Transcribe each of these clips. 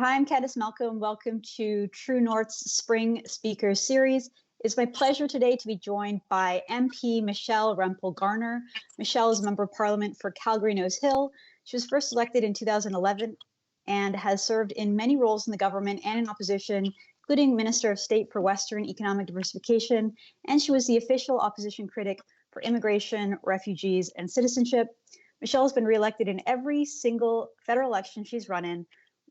Hi, I'm Candice Malcolm. Welcome to True North's Spring Speaker Series. It's my pleasure today to be joined by MP Michelle Rempel Garner. Michelle is a Member of Parliament for Calgary Nose Hill. She was first elected in 2011 and has served in many roles in the government and in opposition, including Minister of State for Western Economic Diversification, and she was the official opposition critic for immigration, refugees, and citizenship. Michelle has been re-elected in every single federal election she's run in,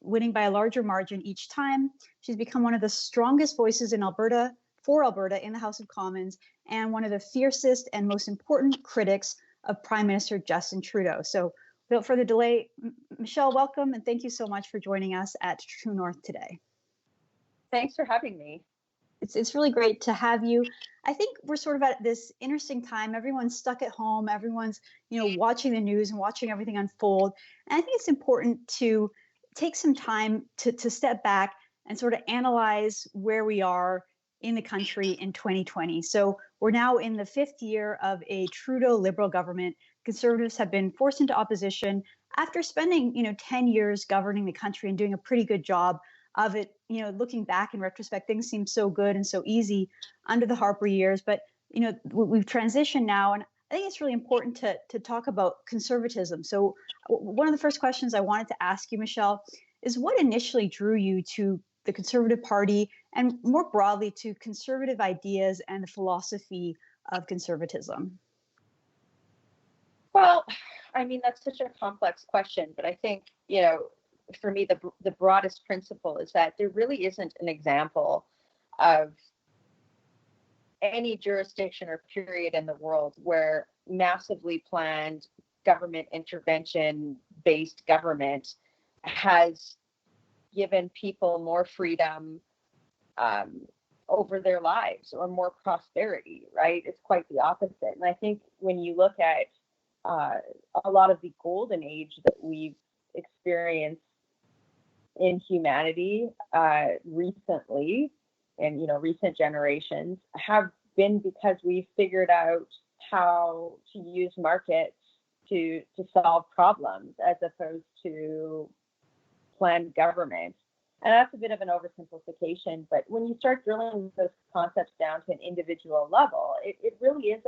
winning by a larger margin each time. She's become one of the strongest voices in Alberta, for Alberta in the House of Commons, and one of the fiercest and most important critics of Prime Minister Justin Trudeau. So without further delay, Michelle, welcome, and thank you so much for joining us at True North today. Thanks for having me. It's really great to have you. I think we're sort of at this interesting time. Everyone's stuck at home. Everyone's, watching the news and watching everything unfold. And I think it's important to take some time to step back and sort of analyze where we are in the country in 2020. So we're now in the fifth year of a Trudeau Liberal government. Conservatives have been forced into opposition after spending, 10 years governing the country and doing a pretty good job of it. Looking back in retrospect, things seem so good and so easy under the Harper years. But, we've transitioned now, and I think it's really important to talk about conservatism. So one of the first questions I wanted to ask you, Michelle, is what initially drew you to the Conservative Party and more broadly to conservative ideas and the philosophy of conservatism? Well, I mean, that's such a complex question, but I think, for me, the broadest principle is that there really isn't an example of any jurisdiction or period in the world where massively planned government intervention-based government has given people more freedom over their lives or more prosperity, right? It's quite the opposite. And I think when you look at a lot of the golden age that we've experienced in humanity recently, and recent generations, have been because we've figured out how to use markets to solve problems as opposed to planned government. And that's a bit of an oversimplification, but when you start drilling those concepts down to an individual level, it really is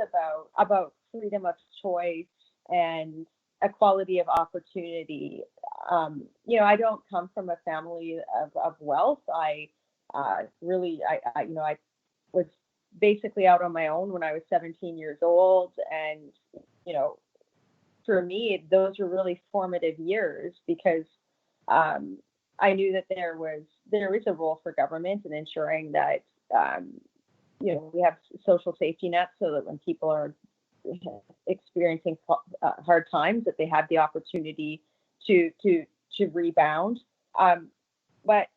about freedom of choice and equality of opportunity. I don't come from a family of wealth. I was basically out on my own when I was 17 years old. And, for me, those were really formative years because I knew that there is a role for government in ensuring that, we have social safety nets so that when people are experiencing hard times, that they have the opportunity to rebound. But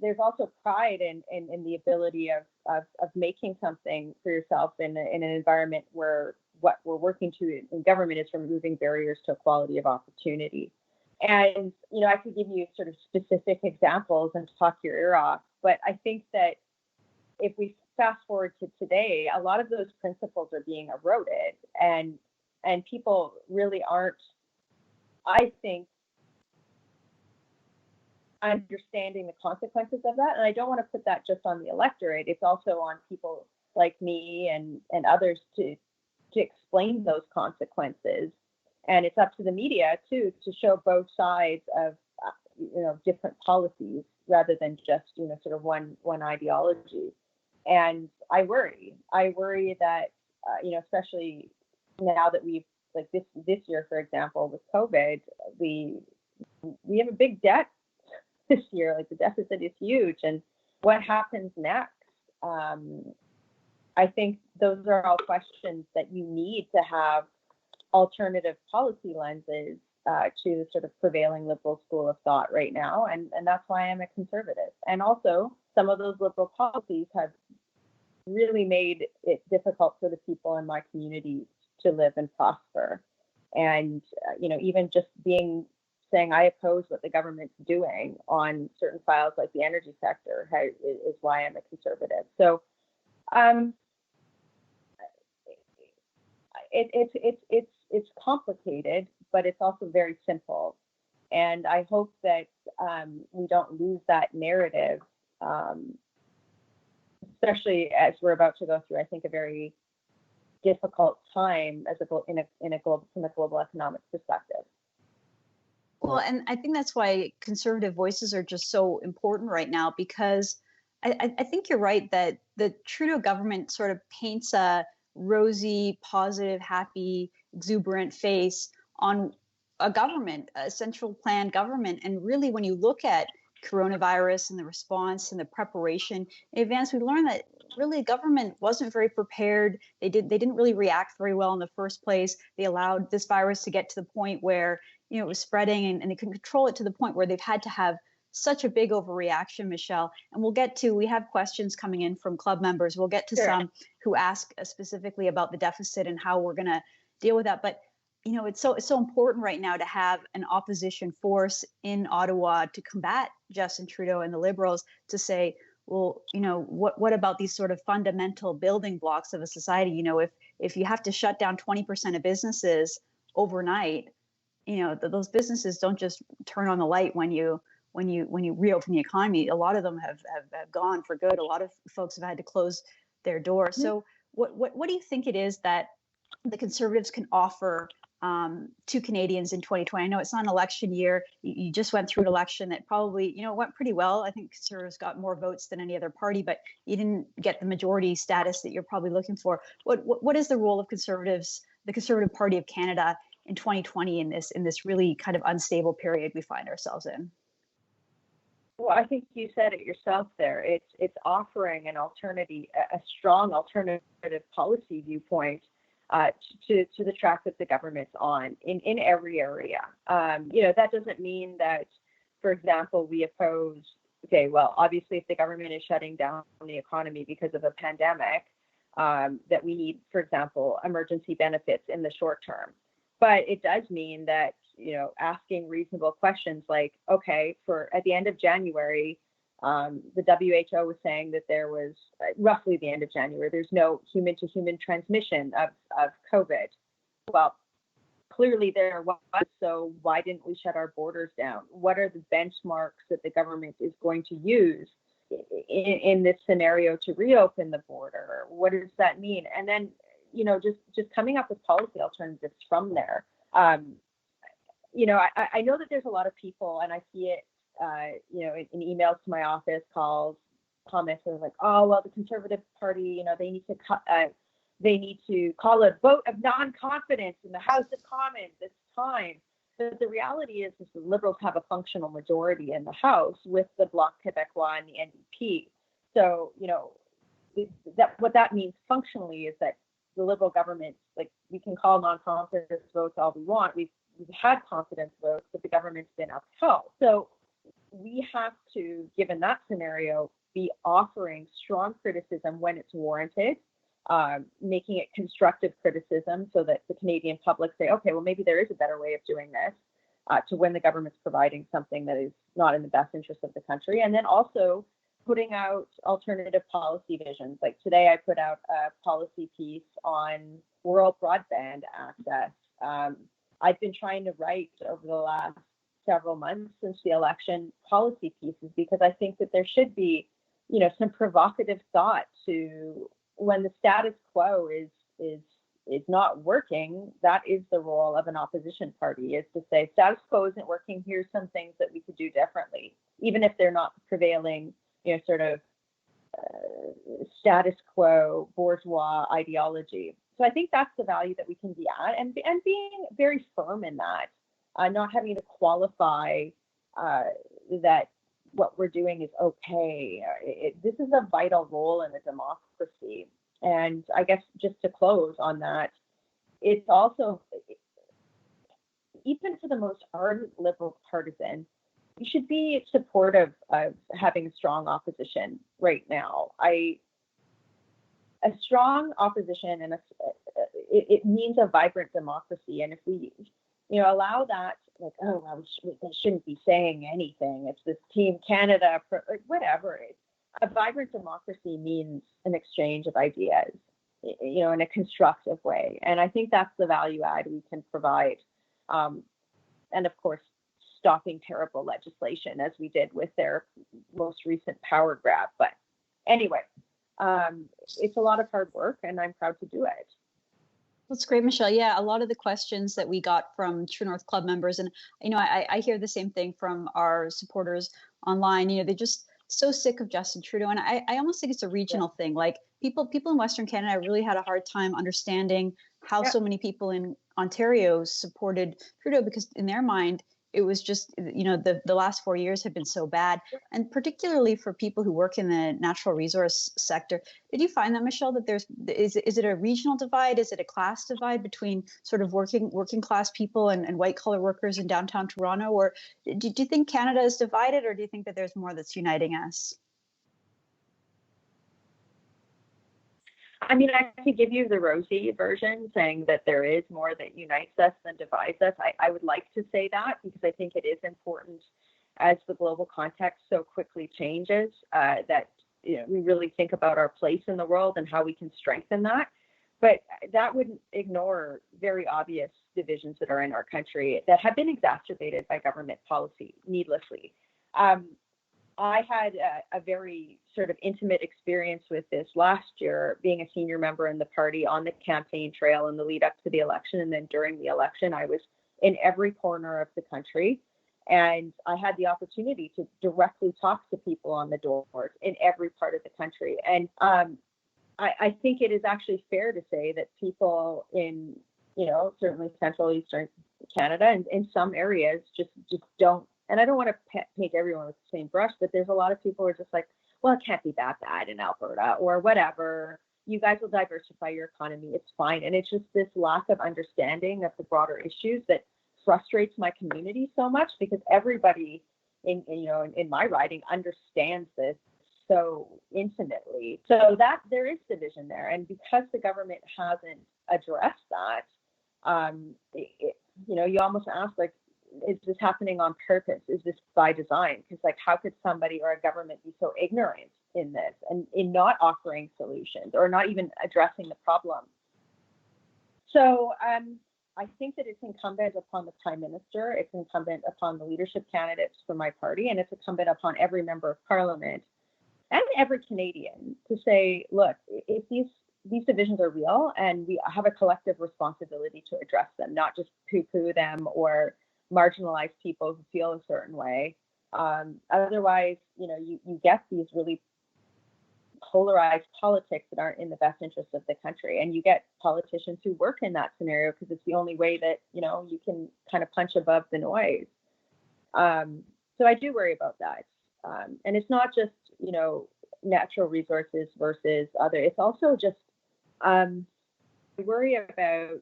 there's also pride in the ability of making something for yourself in an environment where what we're working to in government is removing barriers to equality of opportunity. And, I could give you sort of specific examples and talk your ear off, but I think that if we fast forward to today, a lot of those principles are being eroded and people really aren't, I think, understanding the consequences of that. And I don't want to put that just on the electorate. It's also on people like me and others to explain those consequences. And it's up to the media too to show both sides of different policies rather than just sort of one ideology. And I worry that especially now that we've like this year, for example, with COVID, we have a big debt this year. Like the deficit is huge, and what happens next? I think those are all questions that you need to have alternative policy lenses to the sort of prevailing liberal school of thought right now, and that's why I'm a conservative. And also, some of those liberal policies have really made it difficult for the people in my community to live and prosper. And even just saying I oppose what the government's doing on certain files like the energy sector is why I'm a conservative. So it's complicated, but it's also very simple. And I hope that we don't lose that narrative, especially as we're about to go through, I think, a very difficult time from a global economic perspective. Well, and I think that's why conservative voices are just so important right now, because I think you're right that the Trudeau government sort of paints a rosy, positive, happy, exuberant face on a government, a central planned government. And really, when you look at coronavirus and the response and the preparation in advance, we learned that really government wasn't very prepared. They didn't really react very well in the first place. They allowed this virus to get to the point where it was spreading, and they couldn't control it, to the point where they've had to have such a big overreaction, Michelle. And we have questions coming in from club members. We'll get to some who ask specifically about the deficit and how we're going to deal with that. But it's so important right now to have an opposition force in Ottawa to combat Justin Trudeau and the Liberals, to say, well, what about these sort of fundamental building blocks of a society? If you have to shut down 20% of businesses overnight, those businesses don't just turn on the light when you reopen the economy. A lot of them have gone for good. A lot of folks have had to close their doors. So what do you think it is that the Conservatives can offer to Canadians in 2020? I know it's not an election year. You just went through an election that probably, went pretty well. I think Conservatives got more votes than any other party, but you didn't get the majority status that you're probably looking for. What is the role of Conservatives, the Conservative Party of Canada, in 2020 in this really kind of unstable period we find ourselves in? Well, I think you said it yourself there. It's offering an alternative, a strong alternative policy viewpoint to the track that the government's on in every area. That doesn't mean that, for example, we oppose, obviously if the government is shutting down the economy because of a pandemic, that we need, for example, emergency benefits in the short term. But it does mean that, asking reasonable questions like, at the end of January, the WHO was saying that there was, roughly the end of January, there's no human-to-human transmission of COVID. Well, clearly there was, so why didn't we shut our borders down? What are the benchmarks that the government is going to use in this scenario to reopen the border? What does that mean? And then, just coming up with policy alternatives from there. I know that there's a lot of people, and I see it, in emails to my office, calls, comments, and like, oh, well, the Conservative Party, they need to call a vote of non-confidence in the House of Commons this time. But the reality is the Liberals have a functional majority in the House with the Bloc Québécois and the NDP. So, what that means functionally is that the Liberal government, we can call non-confidence votes all we want. We've had confidence votes, but the government's been upheld. So we have to, given that scenario, be offering strong criticism when it's warranted, making it constructive criticism so that the Canadian public say, okay, well, maybe there is a better way of doing this, to when the government's providing something that is not in the best interest of the country. And then also putting out alternative policy visions. Like today, I put out a policy piece on rural broadband access. I've been trying to write over the last several months since the election policy pieces, because I think that there should be, some provocative thought to, when the status quo is not working. That is the role of an opposition party, is to say status quo isn't working. Here's some things that we could do differently, even if they're not prevailing, sort of status quo bourgeois ideology. So I think that's the value that we can be at, and being very firm in that, not having to qualify that what we're doing is okay. This is a vital role in a democracy. And I guess just to close on that, it's also, even for the most ardent Liberal partisan, you should be supportive of having a strong opposition right now. A strong opposition, and it means a vibrant democracy. And if we, allow that, like, oh, well, they shouldn't be saying anything, it's this Team Canada, whatever. A vibrant democracy means an exchange of ideas, in a constructive way. And I think that's the value add we can provide. And of course, stopping terrible legislation as we did with their most recent power grab. But anyway, it's a lot of hard work, and I'm proud to do it. That's great, Michelle. Yeah, a lot of the questions that we got from True North Club members, and I hear the same thing from our supporters online. They're just so sick of Justin Trudeau, and I almost think it's a regional thing. Like people in Western Canada really had a hard time understanding how so many people in Ontario supported Trudeau, because in their mind it was just, the last 4 years have been so bad. And particularly for people who work in the natural resource sector, did you find that, Michelle, that is it a regional divide? Is it a class divide between sort of working class people and white collar workers in downtown Toronto? Or do you think Canada is divided, or do you think that there's more that's uniting us? I mean, I could give you the rosy version, saying that there is more that unites us than divides us. I would like to say that, because I think it is important, as the global context so quickly changes, that we really think about our place in the world and how we can strengthen that. But that wouldn't ignore very obvious divisions that are in our country that have been exacerbated by government policy needlessly. I had a very sort of intimate experience with this last year, being a senior member in the party on the campaign trail in the lead up to the election. And then during the election, I was in every corner of the country, and I had the opportunity to directly talk to people on the doors in every part of the country. And I think it is actually fair to say that people in, certainly Central Eastern Canada and in some areas just don't. And I don't want to paint everyone with the same brush, but there's a lot of people who are just like, well, it can't be that bad in Alberta, or whatever. You guys will diversify your economy. It's fine. And it's just this lack of understanding of the broader issues that frustrates my community so much, because everybody in my riding understands this so intimately. So that there is division there. And because the government hasn't addressed that, you almost ask, like, is this happening on purpose? Is this by design? Because, like, how could somebody or a government be so ignorant in this and in not offering solutions or not even addressing the problem? So I think that it's incumbent upon the Prime Minister, it's incumbent upon the leadership candidates for my party, and it's incumbent upon every member of Parliament and every Canadian to say, look, if these divisions are real, and we have a collective responsibility to address them, not just poo-poo them or marginalized people who feel a certain way. Otherwise, you get these really polarized politics that aren't in the best interest of the country, and you get politicians who work in that scenario because it's the only way that you can kind of punch above the noise. So I do worry about that, and it's not just natural resources versus other. It's also just I worry about,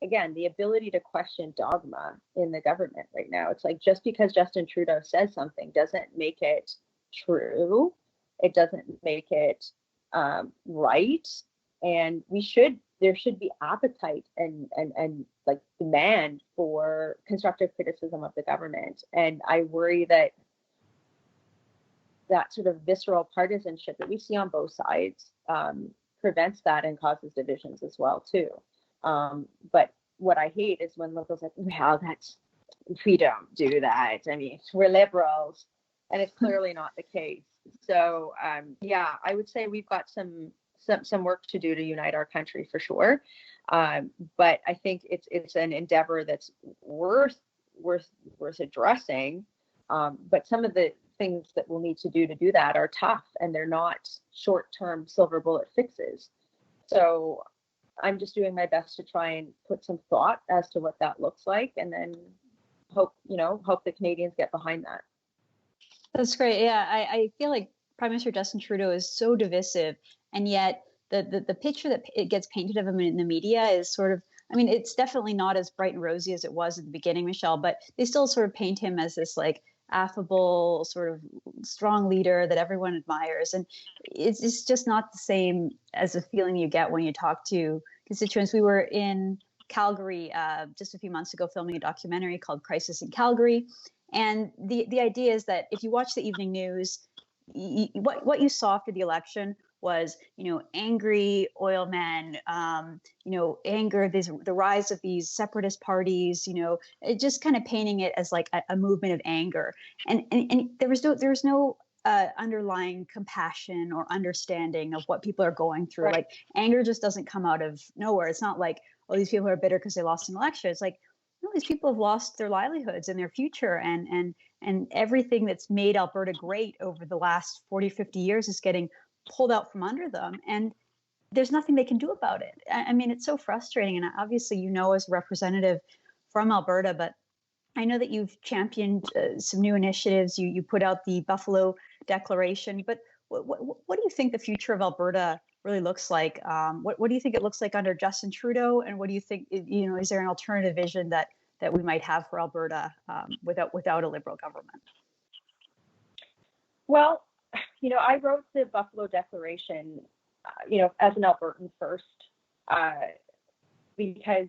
again, the ability to question dogma in the government right now. It's like, just because Justin Trudeau says something doesn't make it true. It doesn't make it right. And there should be appetite and like demand for constructive criticism of the government. And I worry that sort of visceral partisanship that we see on both sides prevents that and causes divisions as well too. But what I hate is when liberals are like, well, we don't do that. I mean, we're liberals, and it's clearly not the case. So I would say we've got some work to do to unite our country for sure. But I think it's an endeavor that's worth addressing. But some of the things that we'll need to do that are tough, and they're not short-term silver bullet fixes. So I'm just doing my best to try and put some thought as to what that looks like, and then hope the Canadians get behind that. That's great. Yeah, I feel like Prime Minister Justin Trudeau is so divisive, and yet the picture that it gets painted of him in the media is sort of, I mean, it's definitely not as bright and rosy as it was at the beginning, Michelle, but they still sort of paint him as this like affable, sort of strong leader that everyone admires. And it's just not the same as the feeling you get when you talk to constituents. We were in Calgary just a few months ago filming a documentary called Crisis in Calgary. And the idea is that if you watch the evening news, what you saw after the election was, angry oil men, anger, the rise of these separatist parties, it just kind of painting it as like a movement of anger. And there was no underlying compassion or understanding of what people are going through. Right. Like anger just doesn't come out of nowhere. It's not like, oh, these people are bitter because they lost an election. It's like, no, these people have lost their livelihoods and their future, and everything that's made Alberta great over the last 40, 50 years is getting pulled out from under them. And there's nothing they can do about it. I mean, it's so frustrating. And obviously, as a representative from Alberta, but I know that you've championed some new initiatives. You put out the Buffalo Declaration, but what do you think the future of Alberta really looks like? What do you think it looks like under Justin Trudeau? And what do you think, is there an alternative vision that we might have for Alberta without a Liberal government? Well, I wrote the Buffalo Declaration, as an Albertan first, because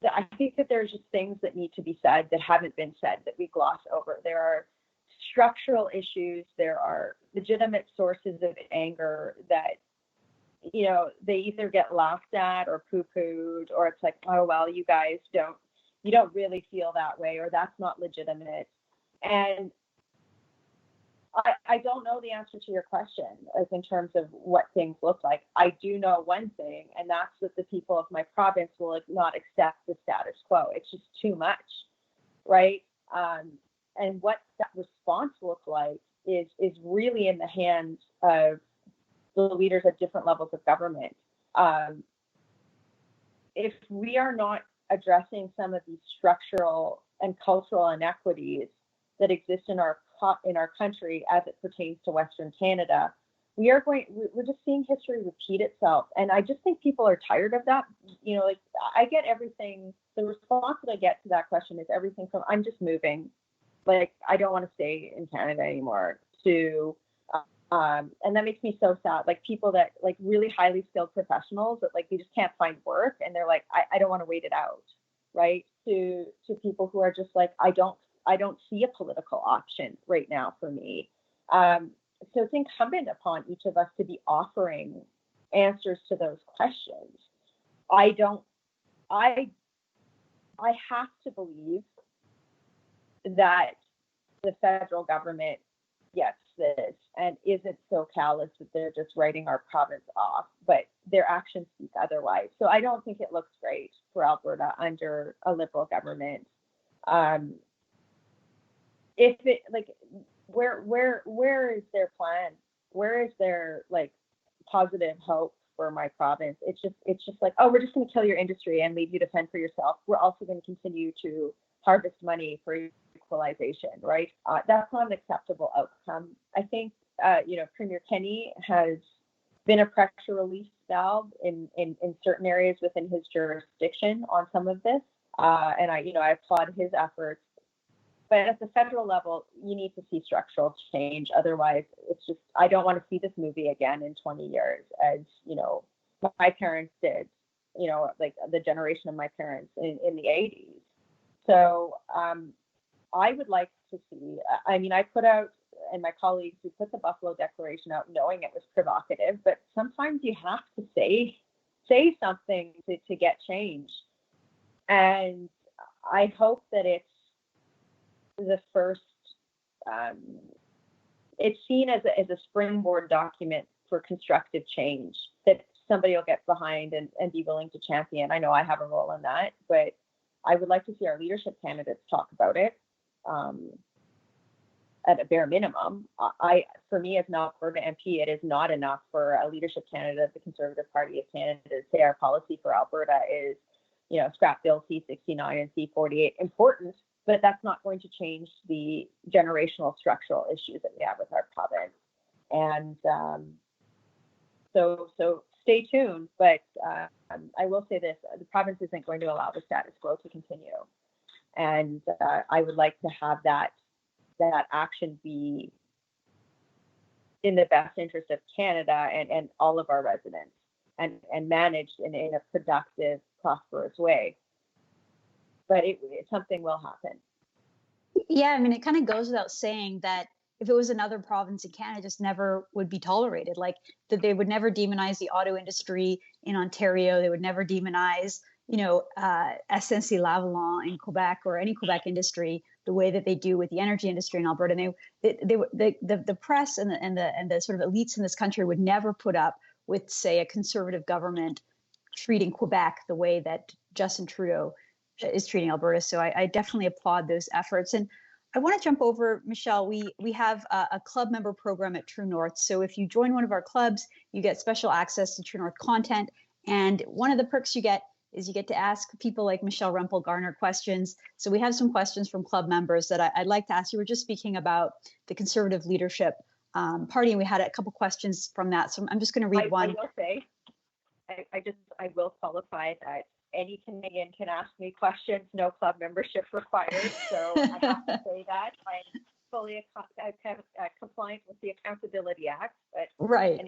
I think that there's just things that need to be said that haven't been said that we gloss over. There are structural issues. There are legitimate sources of anger that, they either get laughed at or poo-pooed, or it's like, oh, well, you guys you don't really feel that way, or that's not legitimate. And I don't know the answer to your question, as in terms of what things look like. I do know one thing, and that's that the people of my province will not accept the status quo. It's just too much, right? And what that response looks like is really in the hands of the leaders at different levels of government. If we are not addressing some of these structural and cultural inequities that exist in our country as it pertains to Western Canada, we're just seeing history repeat itself. And I just think people are tired of that. I get everything. The response that I get to that question is everything from, I'm just moving, like, I don't want to stay in Canada anymore, to and that makes me so sad. Like people that, like, really highly skilled professionals that, like, they just can't find work, and they're like, I don't want to wait it out, right? To people who are just like, I don't see a political option right now for me. So it's incumbent upon each of us to be offering answers to those questions. I have to believe that the federal government gets this and isn't so callous that they're just writing our province off, but their actions speak otherwise. So I don't think it looks great for Alberta under a Liberal government. If it, like, where is their plan? Where is their, like, positive hope for my province? It's just like, oh, we're just going to kill your industry and leave you to fend for yourself. We're also going to continue to harvest money for equalization, right? That's not an acceptable outcome. I think, Premier Kenney has been a pressure release valve in certain areas within his jurisdiction on some of this, and I applaud his efforts. But at the federal level, you need to see structural change. Otherwise, it's just, I don't want to see this movie again in 20 years, as, my parents did, like the generation of my parents in the 80s. So I would like to see, I put out, and my colleagues, we put the Buffalo Declaration out knowing it was provocative, but sometimes you have to say something to get change. And I hope that it's the first, it's seen as a springboard document for constructive change that somebody will get behind and be willing to champion. I know I have a role in that, but I would like to see our leadership candidates talk about it at a bare minimum. For me, as an Alberta MP, it is not enough for a leadership candidate of the Conservative Party of Canada to say our policy for Alberta is, scrap Bill C-69 and C-48. Important, but that's not going to change the generational structural issues that we have with our province. And so stay tuned, but I will say this, the province isn't going to allow the status quo to continue. And I would like to have that action be in the best interest of Canada and all of our residents, and managed in a productive, prosperous way. But something will happen. Yeah, it kind of goes without saying that if it was another province in Canada, just never would be tolerated. Like that, they would never demonize the auto industry in Ontario. They would never demonize, SNC-Lavalin in Quebec or any Quebec industry the way that they do with the energy industry in Alberta. And the press and the sort of elites in this country would never put up with, say, a conservative government treating Quebec the way that Justin Trudeau is treating Alberta. So I definitely applaud those efforts. And I want to jump over, Michelle. We have a club member program at True North. So if you join one of our clubs, you get special access to True North content. And one of the perks you get is you get to ask people like Michelle Rempel Garner questions. So we have some questions from club members that I'd like to ask. You were just speaking about the Conservative Leadership Party, and we had a couple questions from that. So I'm just going to read one. I will say, I will qualify that any Canadian can ask me questions, no club membership required. So I have to say that I'm fully compliant with the Accountability Act. But right.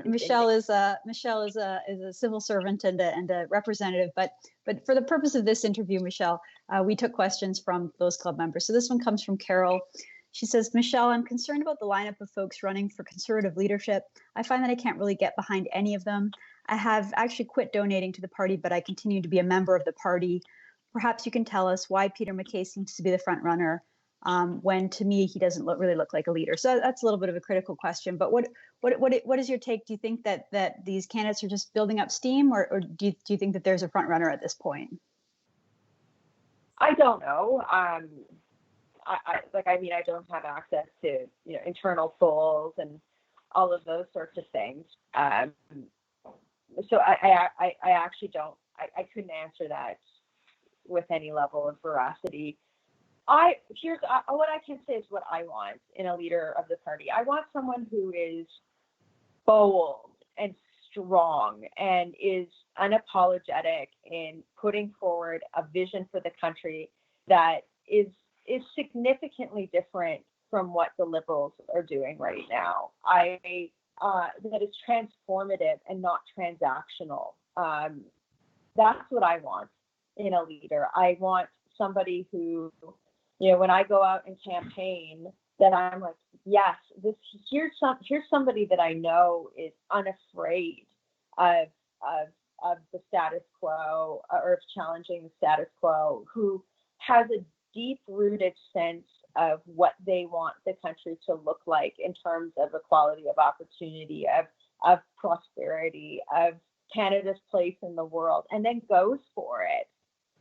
Michelle continue. is a civil servant and a representative. But for the purpose of this interview, Michelle, we took questions from those club members. So this one comes from Carol. She says, Michelle, I'm concerned about the lineup of folks running for Conservative leadership. I find that I can't really get behind any of them. I have actually quit donating to the party, but I continue to be a member of the party. Perhaps you can tell us why Peter MacKay seems to be the front runner when, to me, he doesn't really look like a leader. So that's a little bit of a critical question. But what is your take? Do you think that these candidates are just building up steam, or do you think that there's a front runner at this point? I don't know. I don't have access to internal polls and all of those sorts of things. So I actually don't. I couldn't answer that with any level of veracity. Here's what I can say is what I want in a leader of the party. I want someone who is bold and strong and is unapologetic in putting forward a vision for the country that is significantly different from what the Liberals are doing right now. That is transformative and not transactional. That's what I want in a leader. I want somebody who, when I go out and campaign, that I'm like, yes, here's somebody that I know is unafraid of the status quo or of challenging the status quo, who has a deep-rooted sense of what they want the country to look like in terms of equality of opportunity, of prosperity, of Canada's place in the world, and then goes for it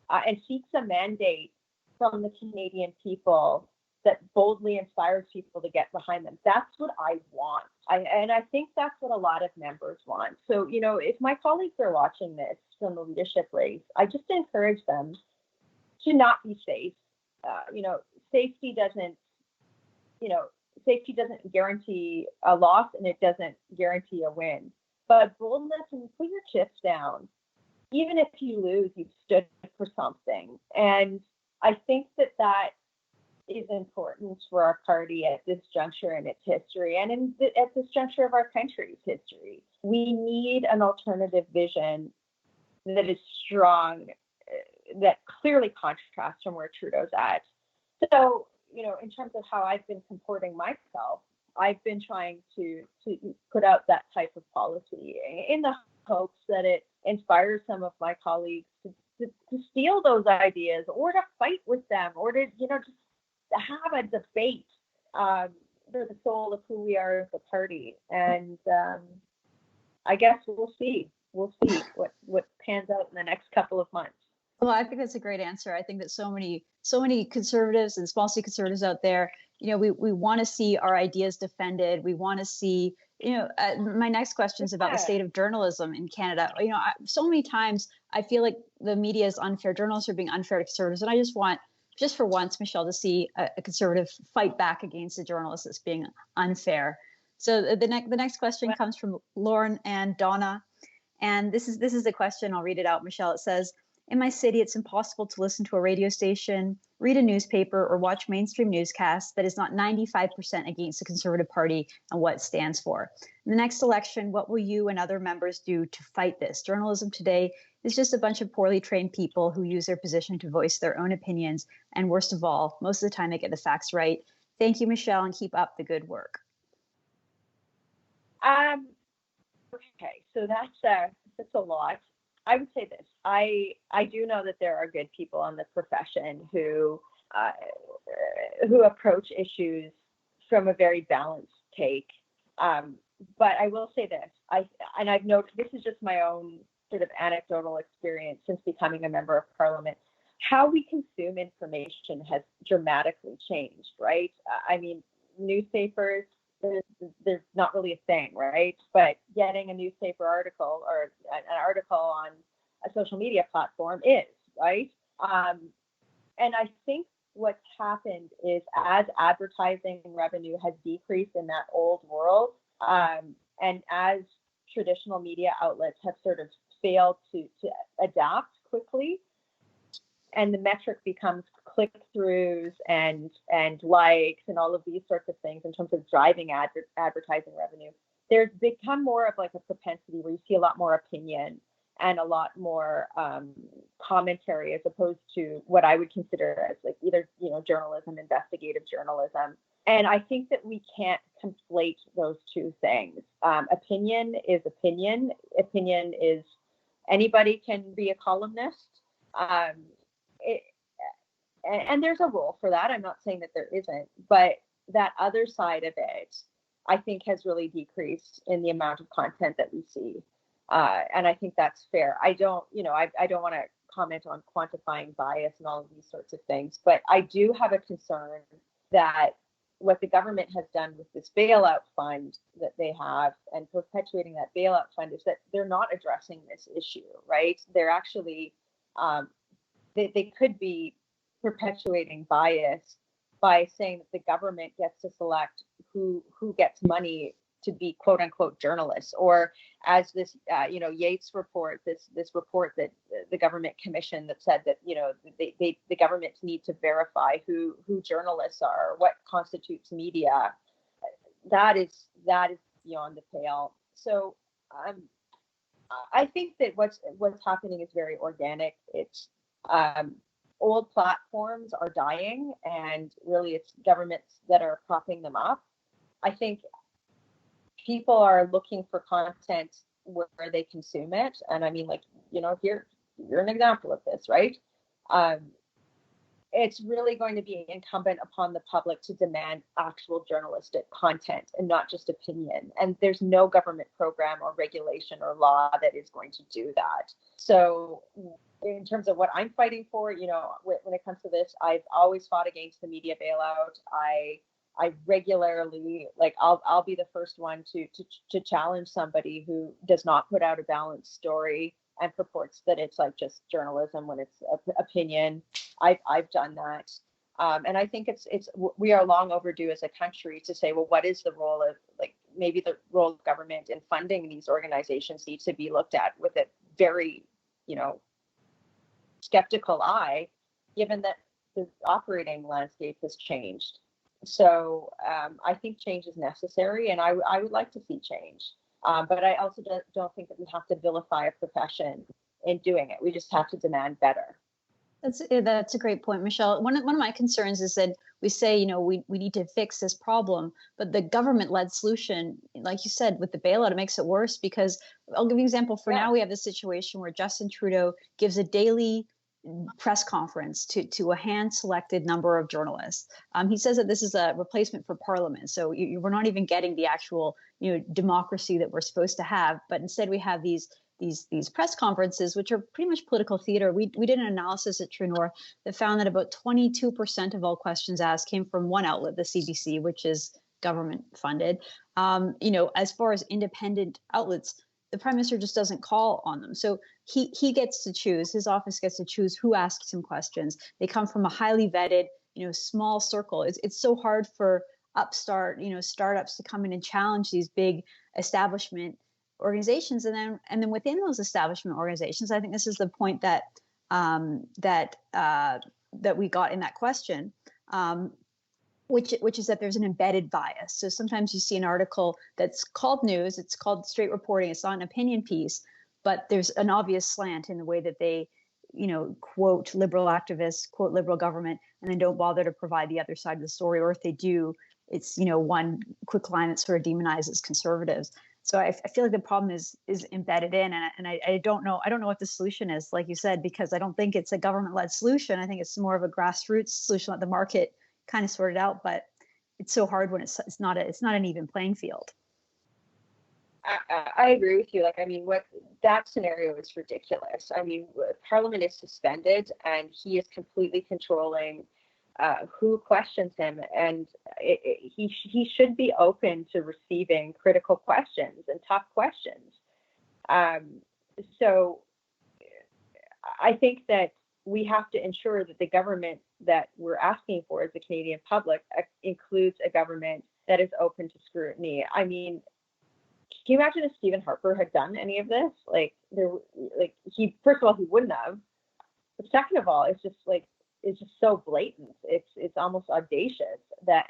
and seeks a mandate from the Canadian people that boldly inspires people to get behind them. That's what I want. And I think that's what a lot of members want. So, if my colleagues are watching this from the leadership race, I just encourage them to not be safe. Safety doesn't guarantee a loss, and it doesn't guarantee a win. But boldness and put your chips down. Even if you lose, you've stood for something. And I think that is important for our party at this juncture in its history and at this juncture of our country's history. We need an alternative vision that is strong, that clearly contrasts from where Trudeau's at. So, in terms of how I've been comporting myself, I've been trying to put out that type of policy in the hopes that it inspires some of my colleagues to steal those ideas or to fight with them or to, just have a debate for the soul of who we are as a party. And I guess we'll see. We'll see what pans out in the next couple of months. Well, I think that's a great answer. I think that so many conservatives and small C conservatives out there, we want to see our ideas defended. We want to see, my next question is about the state of journalism in Canada. So many times I feel like the media is unfair. Journalists are being unfair to conservatives. And I just want, just for once, Michelle, to see a conservative fight back against a journalist that's being unfair. So the next question comes from Lauren and Donna. And this is the question. I'll read it out, Michelle. It says, in my city, it's impossible to listen to a radio station, read a newspaper, or watch mainstream newscasts that is not 95% against the Conservative Party and what it stands for. In the next election, what will you and other members do to fight this? Journalism today is just a bunch of poorly trained people who use their position to voice their own opinions. And worst of all, most of the time they get the facts right. Thank you, Michelle, and keep up the good work. Okay, so that's a lot. I would say this. I do know that there are good people in the profession who approach issues from a very balanced take. But I will say this. I've noticed, this is just my own sort of anecdotal experience since becoming a member of Parliament. How we consume information has dramatically changed, right? I mean, newspapers, there's not really a thing, right? But getting a newspaper article or an article on a social media platform is, right? And I think what's happened is, as advertising revenue has decreased in that old world, and as traditional media outlets have sort of failed to adapt quickly, and the metric becomes click-throughs and likes and all of these sorts of things in terms of driving advertising revenue, there's become more of like a propensity where you see a lot more opinion and a lot more commentary, as opposed to what I would consider as like either, journalism, investigative journalism. And I think that we can't conflate those two things. Opinion is opinion. Opinion is, anybody can be a columnist. And there's a role for that. I'm not saying that there isn't, but that other side of it, I think, has really decreased in the amount of content that we see. And I think that's fair. I don't want to comment on quantifying bias and all of these sorts of things, but I do have a concern that what the government has done with this bailout fund that they have, and perpetuating that bailout fund, is that they're not addressing this issue, right? They're actually, they could be perpetuating bias by saying that the government gets to select who gets money to be quote unquote journalists, or as this Yates report, this report that the government commissioned that said that the government need to verify who journalists are, what constitutes media. That is beyond the pale. So I think that what's happening is very organic. It's old platforms are dying, and really it's governments that are propping them up. I think people are looking for content where they consume it. And I mean, you're an example of this, right? It's really going to be incumbent upon the public to demand actual journalistic content and not just opinion. And there's no government program or regulation or law that is going to do that. So in terms of what I'm fighting for, when it comes to this, I've always fought against the media bailout. I regularly, I'll be the first one to challenge somebody who does not put out a balanced story and purports that it's like just journalism when it's opinion. I've done that, and I think we are long overdue as a country to say, well, what is the role of, maybe the role of government in funding these organizations needs to be looked at with a very skeptical eye, given that the operating landscape has changed. So I think change is necessary, and I would like to see change. But I also don't think that we have to vilify a profession in doing it. We just have to demand better. That's a great point, Michelle. One of my concerns is that we say, we need to fix this problem, but the government-led solution, like you said, with the bailout, it makes it worse, because I'll give you an example. Now we have this situation where Justin Trudeau gives a daily press conference to a hand-selected number of journalists. He says that this is a replacement for Parliament, so we're not even getting the actual democracy that we're supposed to have. But instead, we have these press conferences, which are pretty much political theater. We did an analysis at True North that found that about 22% of all questions asked came from one outlet, the CPC, which is government funded. As far as independent outlets, the Prime Minister just doesn't call on them. So he gets to choose, his office gets to choose who asks him questions. They come from a highly vetted, small circle. It's so hard for upstart, startups to come in and challenge these big establishment organizations. And then within those establishment organizations, I think this is the point that we got in that question, which is that there's an embedded bias. So sometimes you see an article that's called news, it's called straight reporting, it's not an opinion piece, but there's an obvious slant in the way that they quote liberal activists, quote liberal government, and then don't bother to provide the other side of the story. Or if they do, it's, one quick line that sort of demonizes conservatives. So I feel like the problem is embedded in, and I don't know what the solution is, like you said, because I don't think it's a government-led solution. I think it's more of a grassroots solution, let the market kind of sort it out. But it's so hard when it's not an even playing field. I agree with you. Like, I mean, what that scenario is ridiculous. I mean, Parliament is suspended, and he is completely controlling who questions him, and he should be open to receiving critical questions and tough questions. So I think that we have to ensure that the government that we're asking for as the Canadian public includes a government that is open to scrutiny. I mean, can you imagine if Stephen Harper had done any of this? He, first of all, he wouldn't have. But second of all, it's just so blatant. It's almost audacious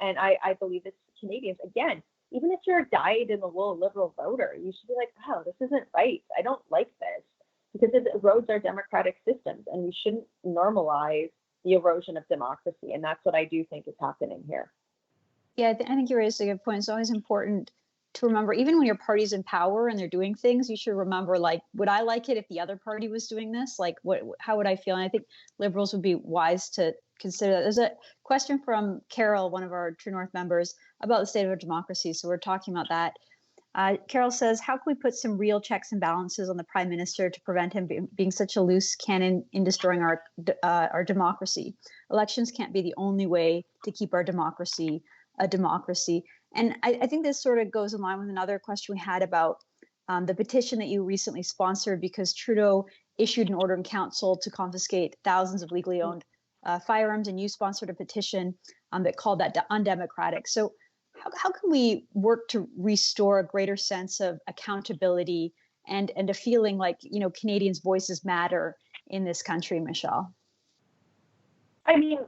and I believe it's Canadians, again, even if you're a dyed-in-the-wool liberal voter, you should be like, oh, this isn't right. I don't like this, because it erodes our democratic systems, and we shouldn't normalize the erosion of democracy. And that's what I do think is happening here. Yeah, I think you raised a good point. It's always important to remember, even when your party's in power and they're doing things, you should remember, like, would I like it if the other party was doing this? Like, how would I feel? And I think Liberals would be wise to consider that. There's a question from Carol, one of our True North members, about the state of our democracy. So we're talking about that. Carol says, how can we put some real checks and balances on the Prime Minister to prevent him being such a loose cannon in destroying our democracy? Elections can't be the only way to keep our democracy a democracy. And I think this sort of goes in line with another question we had about the petition that you recently sponsored, because Trudeau issued an order in council to confiscate thousands of legally owned firearms, and you sponsored a petition that called that undemocratic. So how can we work to restore a greater sense of accountability and a feeling like, Canadians' voices matter in this country, Michelle? I mean,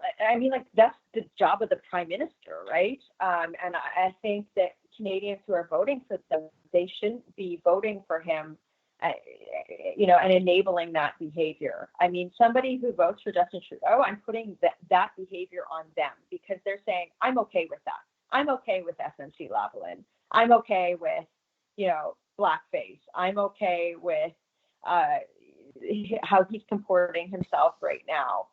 like, that's the job of the Prime Minister, right? And I think that Canadians who are voting for them, they shouldn't be voting for him, and enabling that behavior. I mean, somebody who votes for Justin Trudeau, I'm putting that behavior on them, because they're saying, I'm okay with that. I'm okay with SNC Lavalin. I'm okay with, blackface. I'm okay with how he's comporting himself right now.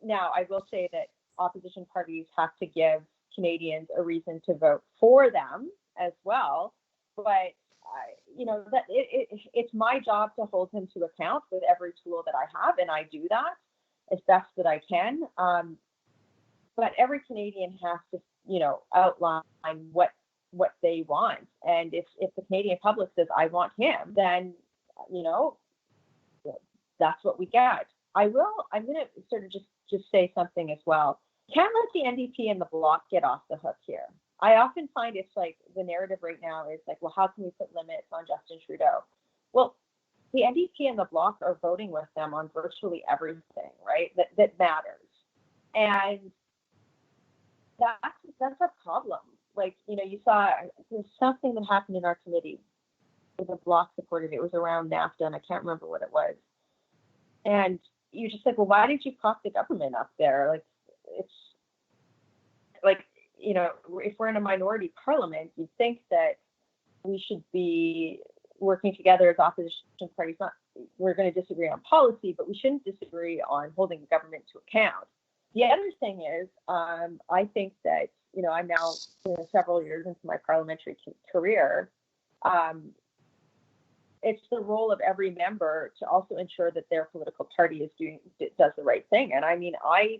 Now, I will say that opposition parties have to give Canadians a reason to vote for them as well. But, that it's my job to hold him to account with every tool that I have, and I do that as best that I can. But every Canadian has to, outline what they want. And if the Canadian public says, I want him, then, that's what we get. I'm going to sort of just say something as well. Can't let the NDP and the Bloc get off the hook here. I often find it's like the narrative right now is like, well, how can we put limits on Justin Trudeau? Well, the NDP and the Bloc are voting with them on virtually everything, right? That matters. And that's a problem. Like, you saw there's something that happened in our committee with the Bloc supported. It was around NAFTA, and I can't remember what it was. And you're just like, well, why did you prop the government up there? Like, it's like, if we're in a minority parliament, you'd think that we should be working together as opposition parties. We're going to disagree on policy, but we shouldn't disagree on holding the government to account. The other thing is, I think that, I'm now several years into my parliamentary career. It's the role of every member to also ensure that their political party does the right thing. And I mean, I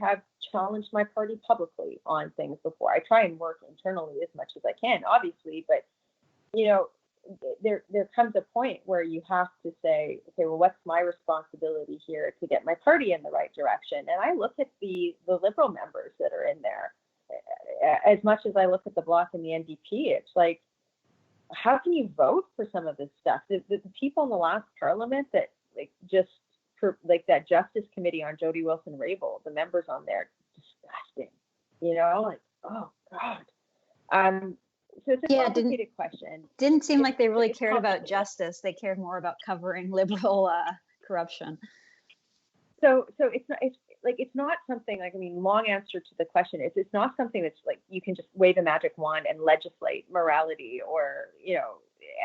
have challenged my party publicly on things before. I try and work internally as much as I can, obviously, but there comes a point where you have to say, okay, well, what's my responsibility here to get my party in the right direction? And I look at the Liberal members that are in there, as much as I look at the Bloc and the NDP. It's like, how can you vote for some of this stuff? The people in the last parliament that that Justice Committee on Jody Wilson-Raybould, the members on there, disgusting. Oh God. So it's a complicated question. Didn't seem like they really cared about justice. They cared more about covering Liberal corruption. So it's not something like, I mean, long answer to the question is it's not something that's like you can just wave a magic wand and legislate morality or,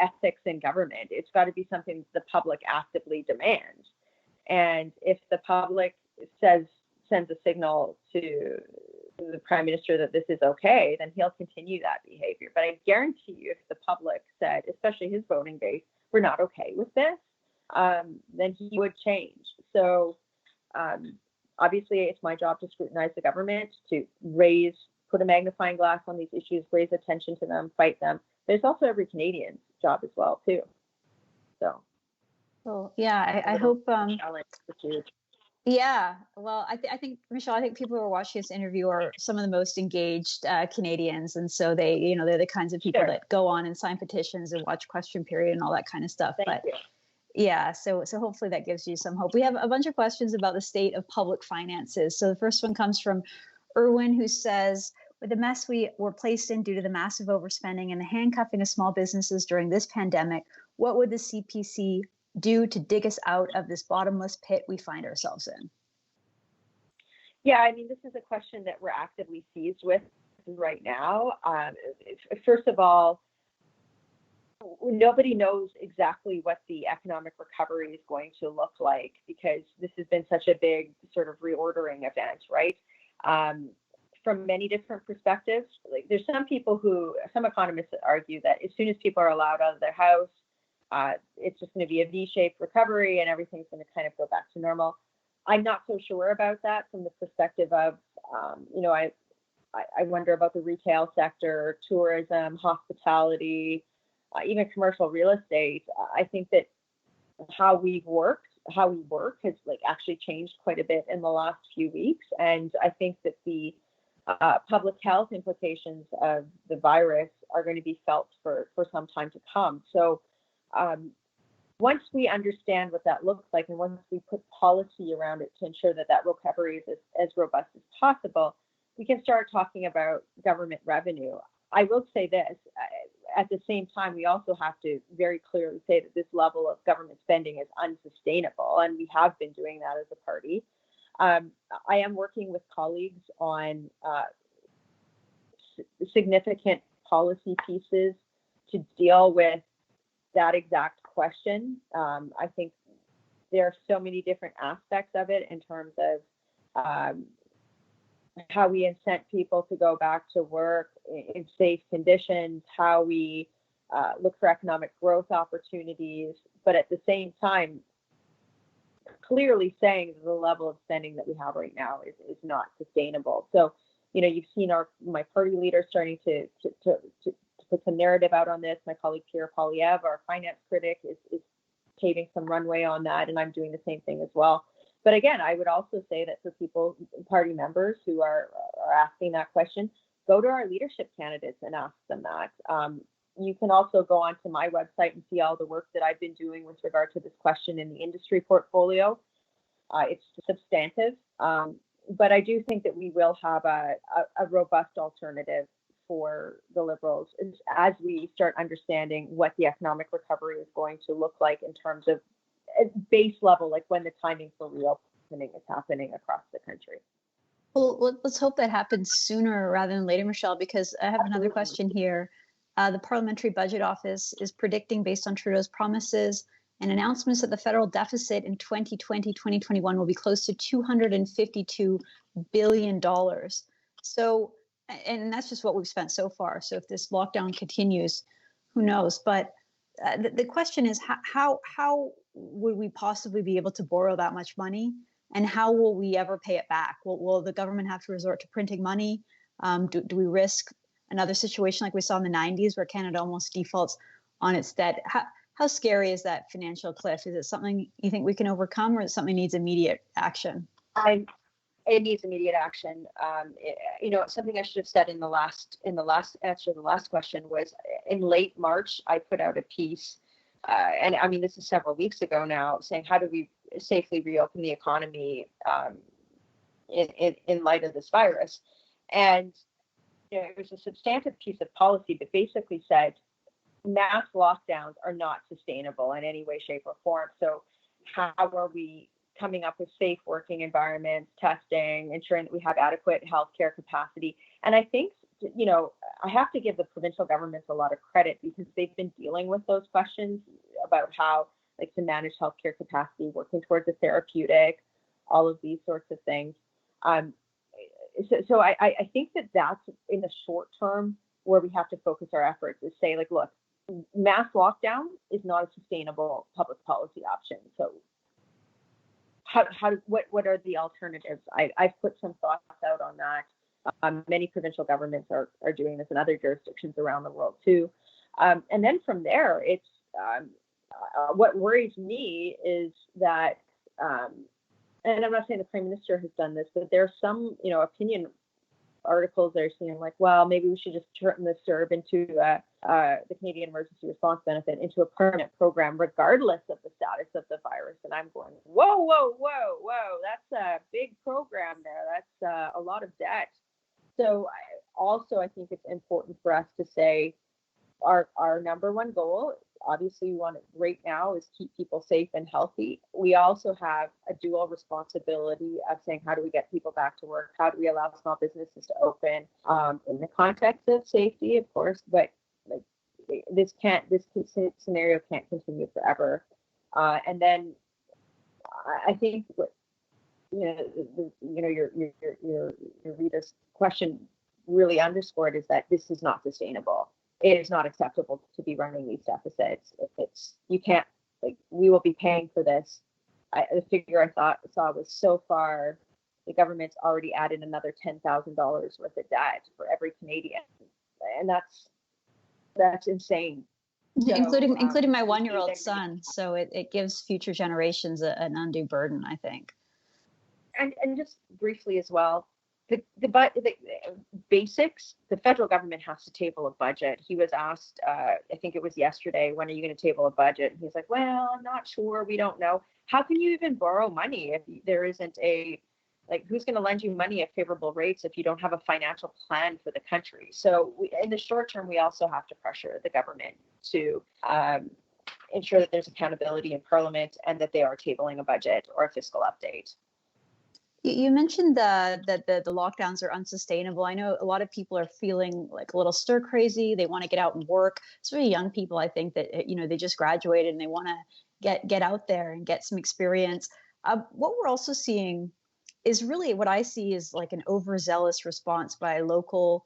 ethics in government. It's got to be something the public actively demands. And if the public sends a signal to the Prime Minister that this is okay, then he'll continue that behavior. But I guarantee you, if the public said, especially his voting base, we're not okay with this, then he would change. So obviously, it's my job to scrutinize the government, to put a magnifying glass on these issues, raise attention to them, fight them. But it's also every Canadian's job as well, too. So yeah, I hope. Challenge for you. Yeah, well, I think, Michelle, I think people who are watching this interview are some of the most engaged Canadians, and so they're the kinds of people that go on and sign petitions and watch Question Period and all that kind of stuff. Thank you. Yeah, so hopefully that gives you some hope. We have a bunch of questions about the state of public finances. So the first one comes from Erwin, who says, with the mess we were placed in due to the massive overspending and the handcuffing of small businesses during this pandemic, what would the CPC do to dig us out of this bottomless pit we find ourselves in? Yeah, I mean, this is a question that we're actively seized with right now. First of all, nobody knows exactly what the economic recovery is going to look like because this has been such a big sort of reordering event, right? From many different perspectives, like there's some economists that argue that as soon as people are allowed out of their house, it's just going to be a V-shaped recovery and everything's going to kind of go back to normal. I'm not so sure about that from the perspective of, I wonder about the retail sector, tourism, hospitality, even commercial real estate. I think that how we work has like actually changed quite a bit in the last few weeks. And I think that the public health implications of the virus are going to be felt for some time to come. So once we understand what that looks like, and once we put policy around it to ensure that recovery is as robust as possible, we can start talking about government revenue. I will say this, at the same time, we also have to very clearly say that this level of government spending is unsustainable, and we have been doing that as a party. I am working with colleagues on significant policy pieces to deal with that exact question. I think there are so many different aspects of it in terms of how we incent people to go back to work in safe conditions, how we look for economic growth opportunities, but at the same time, clearly saying that the level of spending that we have right now is not sustainable. So, you've seen my party leader starting to put some narrative out on this. My colleague Pierre Poilievre, our finance critic, is paving some runway on that, and I'm doing the same thing as well. But again, I would also say that for people, party members who are asking that question, go to our leadership candidates and ask them that. You can also go onto my website and see all the work that I've been doing with regard to this question in the industry portfolio. It's substantive, but I do think that we will have a robust alternative for the Liberals as we start understanding what the economic recovery is going to look like in terms of base level, like when the timing for reopening is happening across the country. Well, let's hope that happens sooner rather than later, Michelle, because I have another question here. The Parliamentary Budget Office is predicting, based on Trudeau's promises and announcements, that the federal deficit in 2020-2021 will be close to $252 billion. So, and that's just what we've spent so far. So if this lockdown continues, who knows? But the question is, how would we possibly be able to borrow that much money? And how will we ever pay it back? Will the government have to resort to printing money? Do we risk another situation like we saw in the 90s where Canada almost defaults on its debt? How scary is that financial cliff? Is it something you think we can overcome, or is it something that needs immediate action? It needs immediate action. Something I should have said in the last answer to the last question was in late March, I put out a piece, and I mean, this is several weeks ago now, saying how do we safely reopen the economy in light of this virus. And it was a substantive piece of policy that basically said mass lockdowns are not sustainable in any way, shape, or form. So how are we coming up with safe working environments, testing, ensuring that we have adequate healthcare capacity. And I think, I have to give the provincial governments a lot of credit because they've been dealing with those questions about how, like, to manage healthcare capacity, working towards a therapeutic, all of these sorts of things. So I think that that's in the short term where we have to focus our efforts, is say, like, look, mass lockdown is not a sustainable public policy option. So what are the alternatives? I've put some thoughts out on that. Many provincial governments are doing this in other jurisdictions around the world too. And then from there, it's what worries me is that, and I'm not saying the Prime Minister has done this, but there's some, opinion articles that are saying, like, well, maybe we should just turn the CERB into the Canadian Emergency Response Benefit into a permanent program, regardless of the status of the virus. And I'm going, whoa, that's a big program there. That's a lot of debt. So I think it's important for us to say our number one goal, obviously we want it right now, is keep people safe and healthy. We also have a dual responsibility of saying, how do we get people back to work? How do we allow small businesses to open in the context of safety, of course, but like, this scenario can't continue forever. And then I think what, your reader's question really underscored is that this is not sustainable. It is not acceptable to be running these deficits. You can't, like, we will be paying for this. The figure I saw was, so far the government's already added another $10,000 worth of debt for every Canadian, and that's insane. So, including my 1-year-old son. So it gives future generations an undue burden, I think. And just briefly as well, the basics, the federal government has to table a budget. He was asked, I think it was yesterday, when are you going to table a budget? And he's like, well, I'm not sure. We don't know. How can you even borrow money if there isn't who's going to lend you money at favorable rates if you don't have a financial plan for the country? So in the short term, we also have to pressure the government to ensure that there's accountability in Parliament and that they are tabling a budget or a fiscal update. You mentioned that the lockdowns are unsustainable. I know a lot of people are feeling like a little stir crazy. They want to get out and work. Especially young people, I think that, they just graduated and they want to get out there and get some experience. What we're also seeing is really, what I see is like an overzealous response by local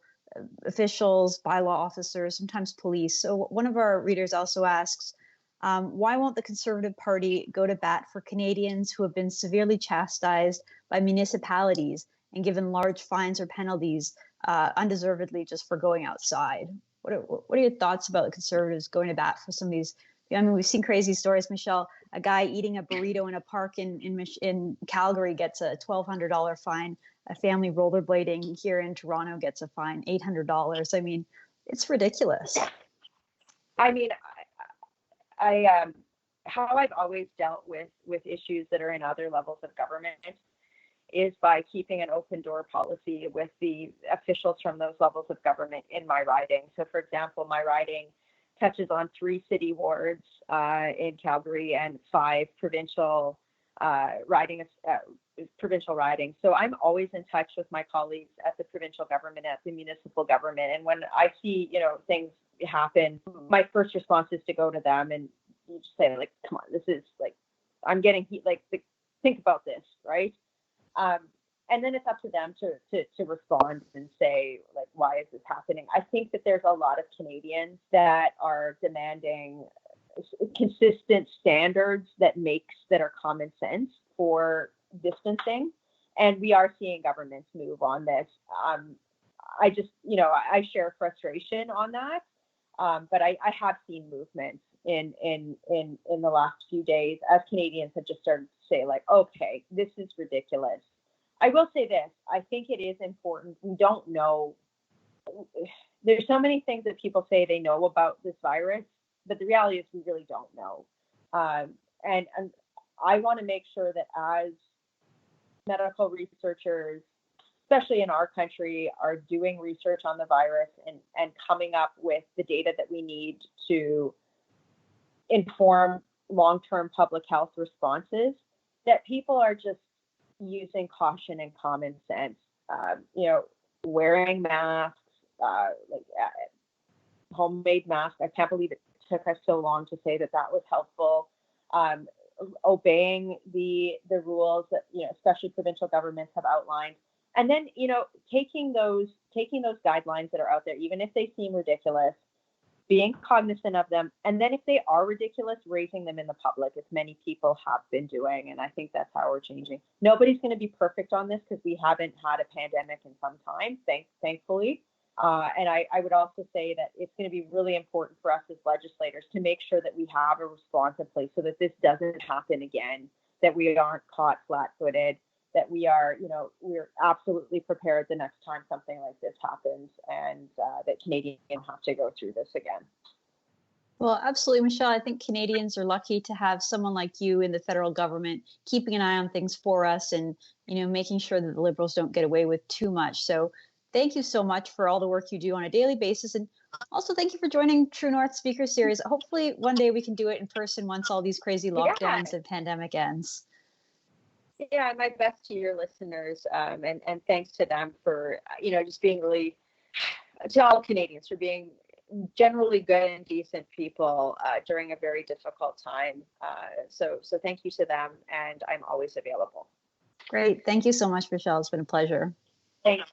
officials, bylaw officers, sometimes police. So one of our readers also asks, why won't the Conservative Party go to bat for Canadians who have been severely chastised by municipalities and given large fines or penalties undeservedly just for going outside? What are your thoughts about the Conservatives going to bat for some of these? I mean, we've seen crazy stories, Michelle. A guy eating a burrito in a park in Calgary gets a $1,200 fine. A family rollerblading here in Toronto gets a fine, $800. I mean, it's ridiculous. I mean, how I've always dealt with issues that are in other levels of government is by keeping an open door policy with the officials from those levels of government in my riding. So, for example, my riding touches on 3 city wards in Calgary and 5 provincial ridings. So I'm always in touch with my colleagues at the provincial government, at the municipal government. And when I see, things happen, my first response is to go to them and you just say, like, come on, this is like, I'm getting heat, like, think about this, right? And then it's up to them to respond and say, like, why is this happening? I think that there's a lot of Canadians that are demanding consistent standards that are common sense for distancing, and we are seeing governments move on this. I just, I share frustration on that, but I have seen movements in the last few days as Canadians have just started to say, like, okay, this is ridiculous. I will say this, I think it is important. We don't know. There's so many things that people say they know about this virus, but the reality is we really don't know. And I want to make sure that as medical researchers, especially in our country, are doing research on the virus and coming up with the data that we need to inform long-term public health responses, that people are just using caution and common sense. Wearing masks, homemade masks. I can't believe it took us so long to say that was helpful. Obeying the rules that especially provincial governments have outlined, and then taking those guidelines that are out there, even if they seem ridiculous, being cognizant of them, and then if they are ridiculous, raising them in the public, as many people have been doing. And I think that's how we're changing. Nobody's going to be perfect on this because we haven't had a pandemic in some time, thankfully. And I would also say that it's going to be really important for us as legislators to make sure that we have a response in place so that this doesn't happen again, that we aren't caught flat-footed, that we are, we're absolutely prepared the next time something like this happens, and that Canadians have to go through this again. Well, absolutely, Michelle. I think Canadians are lucky to have someone like you in the federal government keeping an eye on things for us and, making sure that the Liberals don't get away with too much. So thank you so much for all the work you do on a daily basis. And also thank you for joining True North Speaker Series. Hopefully one day we can do it in person once all these crazy lockdowns and pandemic ends. Yeah, my best to your listeners, and thanks to them for, just being really, to all Canadians, for being generally good and decent people during a very difficult time. So thank you to them, and I'm always available. Great. Thank you so much, Michelle. It's been a pleasure. Thanks.